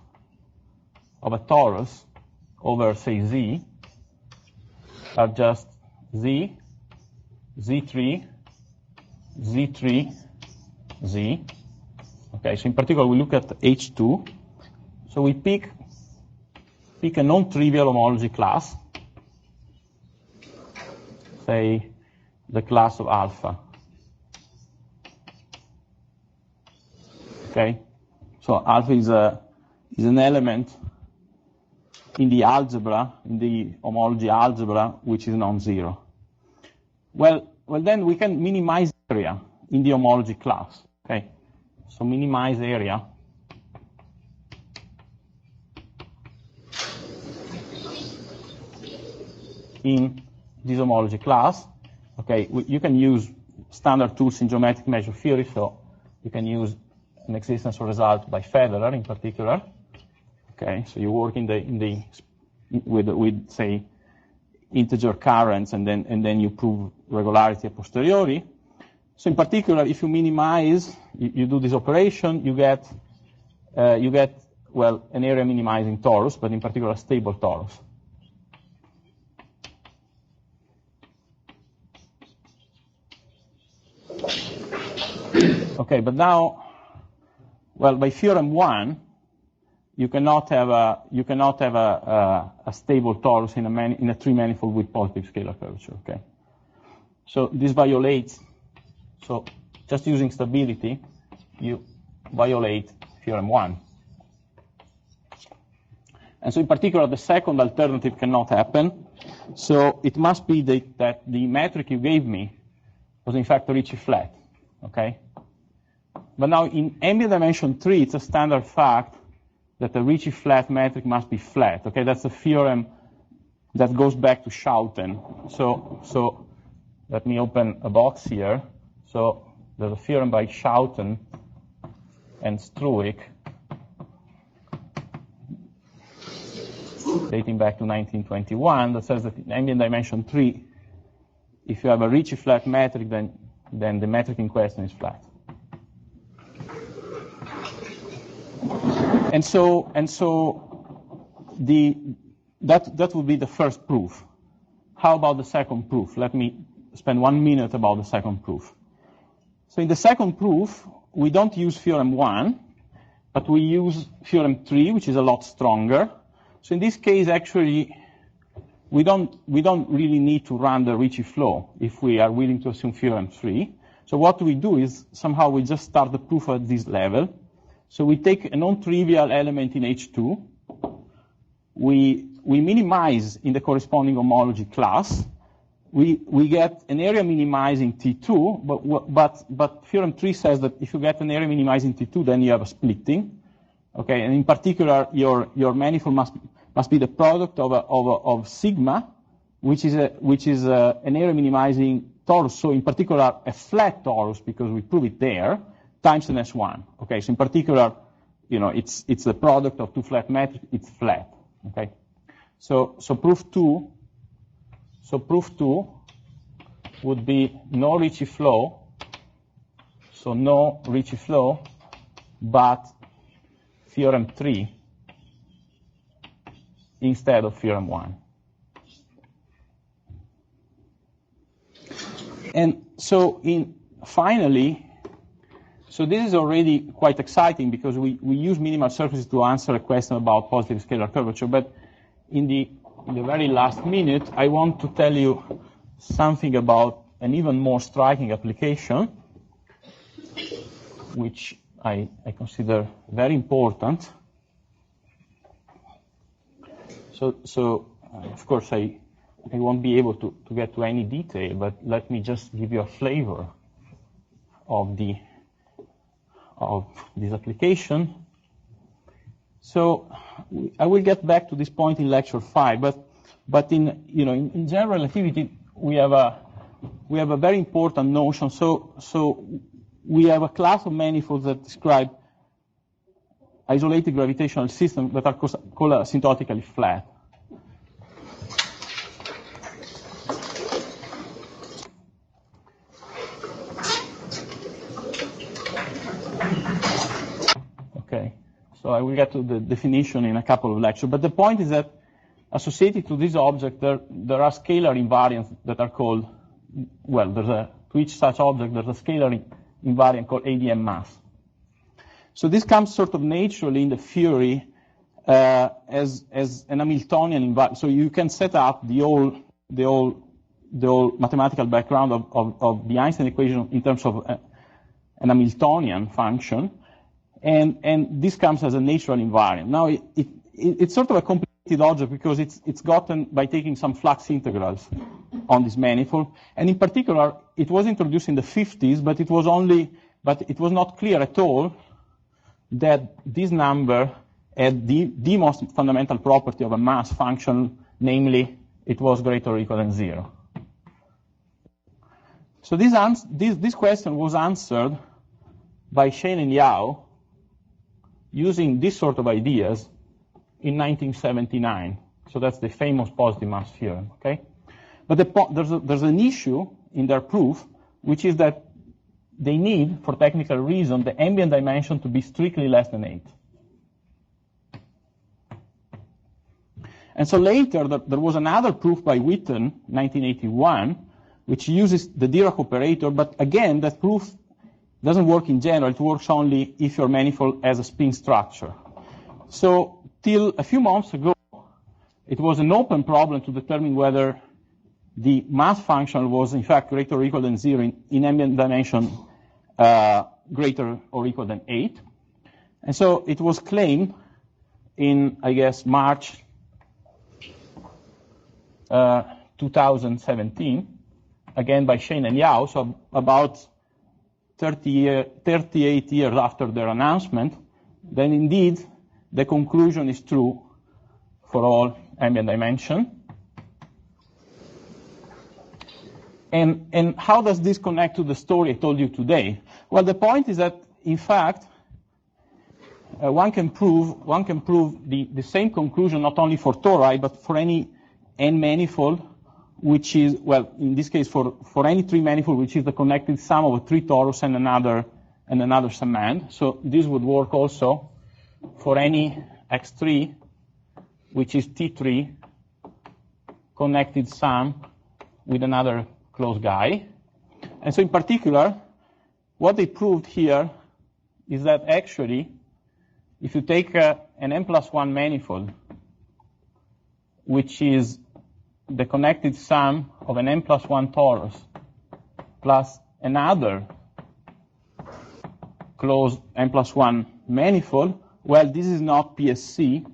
of a torus over, say, Z are just Z, Z3, Z3, Z. Okay, so in particular we look at H2. So we pick a non-trivial homology class, say the class of alpha. Okay, so alpha is an element in the algebra, in the homology algebra, which is non-zero. Well, then we can minimize area in the homology class. Okay, so minimize area in this homology class. Okay, you can use standard tools in geometric measure theory, so you can use an existence result by Federer in particular. Okay, so you work with say integer currents, and then you prove regularity a posteriori. So in particular, if you minimize, you do this operation, you get well an area minimizing torus, but in particular a stable torus. Okay, but now, well, by theorem 1, you cannot have a stable torus in a three-manifold with positive scalar curvature. Okay, so this violates. So just using stability, you violate theorem 1. And so in particular, the second alternative cannot happen. So it must be that the metric you gave me was in fact Ricci flat. Okay. But now in ambient dimension 3, it's a standard fact that the Ricci flat metric must be flat. Okay, that's a theorem that goes back to Schouten. So let me open a box here. So there's a theorem by Schouten and Zurich, dating back to 1921, that says that in ambient dimension 3, if you have a Ricci flat metric, then the metric in question is flat. And so that would be the first proof. How about the second proof? Let me spend 1 minute about the second proof. So in the second proof, we don't use theorem 1, but we use theorem 3, which is a lot stronger. So in this case, actually, we don't really need to run the Ricci flow if we are willing to assume theorem 3. So what we do is somehow we just start the proof at this level. So we take a non-trivial element in H2. We minimize in the corresponding homology class. We get an area minimizing T2, but theorem 3 says that if you get an area minimizing T2, then you have a splitting. Okay, and in particular, your manifold must be the product of sigma, which is an area minimizing torus. So in particular, a flat torus, because we prove it there, times an S1. Okay, so in particular, it's the product of two flat metrics. It's flat. Okay, so proof 2. So proof 2 would be no Ricci flow. So no Ricci flow, but theorem 3 instead of theorem 1. And so finally, so this is already quite exciting because we use minimal surfaces to answer a question about positive scalar curvature. But in the very last minute, I want to tell you something about an even more striking application, which I consider very important. So of course, I won't be able to get to any detail, but let me just give you a flavor of this application. So I will get back to this point in lecture 5, but in general relativity we have a very important notion. So we have a class of manifolds that describe isolated gravitational systems that are called asymptotically flat. Okay, so I will get to the definition in a couple of lectures. But the point is that associated to this object, there are scalar invariants that are called, well, to each such object, there's a scalar invariant called ADM mass. So this comes sort of naturally in the theory as an Hamiltonian invariant. So you can set up the whole mathematical background of the Einstein equation in terms of an Hamiltonian function, and this comes as a natural invariant. Now it's sort of a complicated object because it's gotten by taking some flux integrals on this manifold, and in particular it was introduced in the 50s, but it was not clear at all that this number had the most fundamental property of a mass function, namely it was greater or equal than 0. So this question was answered by Shane and Yao using this sort of ideas in 1979. So that's the famous positive mass theorem. Okay, but there's an issue in their proof, which is that they need, for technical reason, the ambient dimension to be strictly less than 8. And so later, there was another proof by Witten, 1981, which uses the Dirac operator, but again, that proof doesn't work in general. It works only if your manifold has a spin structure. So till a few months ago, it was an open problem to determine whether the mass function was in fact greater or equal than 0 in ambient dimension greater or equal than 8. And so it was claimed in, I guess, March 2017, again by Shane and Yao, so about 38 years after their announcement, then indeed the conclusion is true for all ambient dimension. And how does this connect to the story I told you today? Well, the point is that, in fact, one can prove the same conclusion not only for tori, but for any n manifold, which is, well, in this case, for any three manifold, which is the connected sum of a three torus and another summand. So this would work also for any x3, which is T3 connected sum with another close guy. And so in particular, what they proved here is that actually, if you take an n+1 manifold, which is the connected sum of an n+1 torus plus another closed n+1 manifold, well, this is not PSC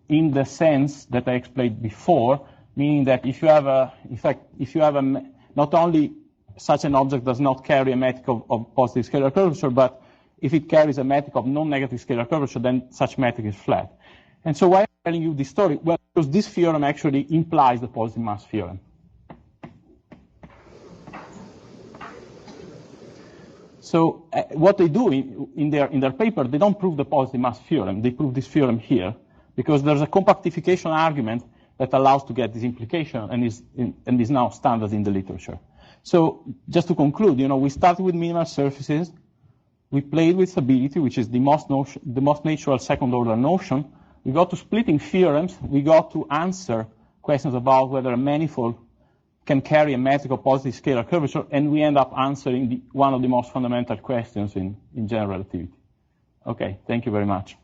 in the sense that I explained before, meaning that if you have not only such an object does not carry a metric of positive scalar curvature, but if it carries a metric of non-negative scalar curvature, then such metric is flat. And so why am I telling you this story? Well, because this theorem actually implies the positive mass theorem. So what they do in their paper, they don't prove the positive mass theorem. They prove this theorem here, because there's a compactification argument that allows to get this implication and is now standard in the literature. So just to conclude, we started with minimal surfaces. We played with stability, which is the most natural second-order notion. We got to splitting theorems. We got to answer questions about whether a manifold can carry a metric of positive scalar curvature, and we end up answering one of the most fundamental questions in general relativity. Okay, thank you very much.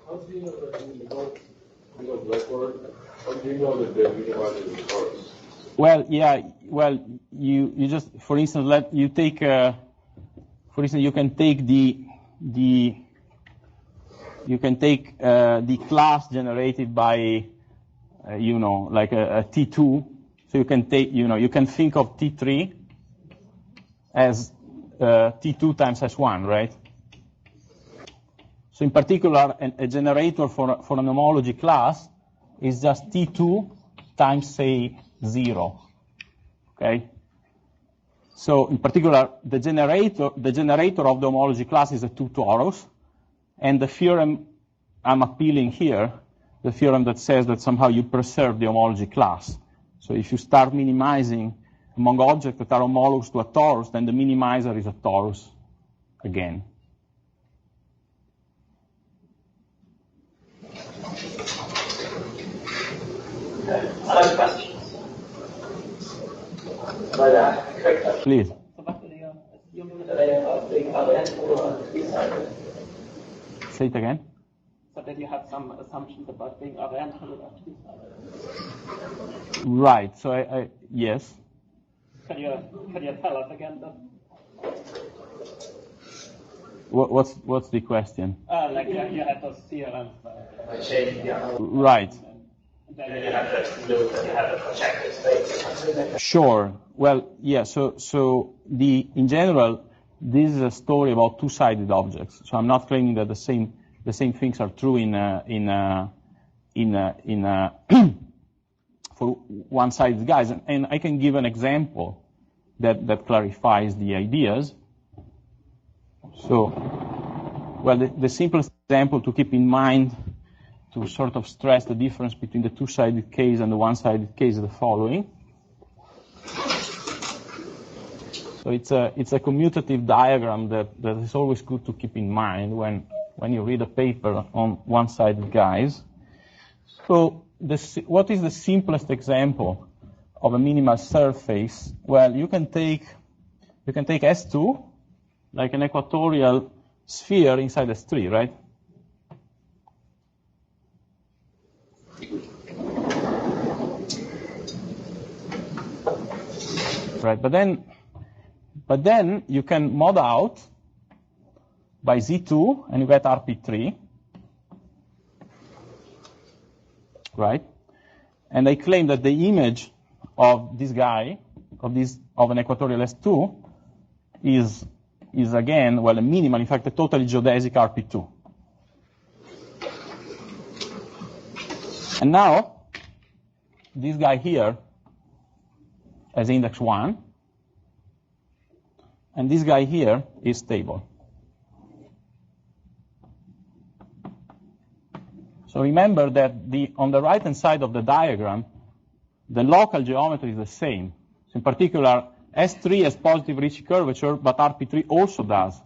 How do you know that when you go backward, how do you know that the minimizer is torus? Well, yeah. Well, you just, for instance, you can take the class generated by like a T2. So you can take, you can think of T3 as T2 times S1, right? So in particular, a generator for an homology class is just T2 times, say, 0. Okay? So in particular, the generator of the homology class is a 2 torus, and the theorem I'm appealing here, the theorem that says that somehow you preserve the homology class. So if you start minimizing among objects that are homologous to a torus, then the minimizer is a torus again. Other questions? Please. So what do you assume that they are being invariant or three-sided? Say it again. So that you have some assumptions about being invariant or three-sided. Right. So yes. Can you tell us again that? What's the question? Like you had those theorems. Right. Then you have to loop and you have a projective space. Sure. Well, yeah. So in general, this is a story about two-sided objects. So I'm not claiming that the same things are true for one-sided guys. And I can give an example that clarifies the ideas. So, well, the simplest example to keep in mind to sort of stress the difference between the two-sided case and the one-sided case is the following. So it's a commutative diagram that is always good to keep in mind when you read a paper on one-sided guys. So what is the simplest example of a minimal surface? Well, you can take S2, like an equatorial sphere inside S3, right? Right, but then you can mod out by Z2 and you get RP3, right? And I claim that the image of this guy, of an equatorial S2, is again, well, a minimal, in fact, a totally geodesic RP2. And now, this guy here has index 1, and this guy here is stable. So remember that on the right-hand side of the diagram, the local geometry is the same. So in particular, S3 has positive Ricci curvature, but RP3 also does.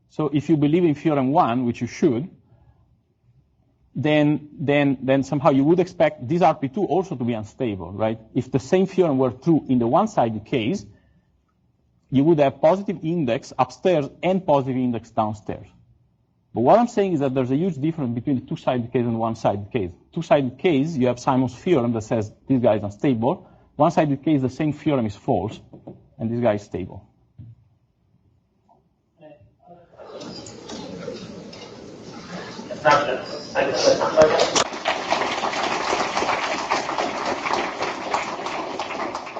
So if you believe in theorem 1, which you should, then somehow you would expect this RP2 also to be unstable, right? If the same theorem were true in the one-sided case, you would have positive index upstairs and positive index downstairs. But what I'm saying is that there's a huge difference between the two-sided case and one-sided case. Two-sided case, you have Simon's theorem that says this guy is unstable. One-sided case, the same theorem is false, and this guy is stable. That's not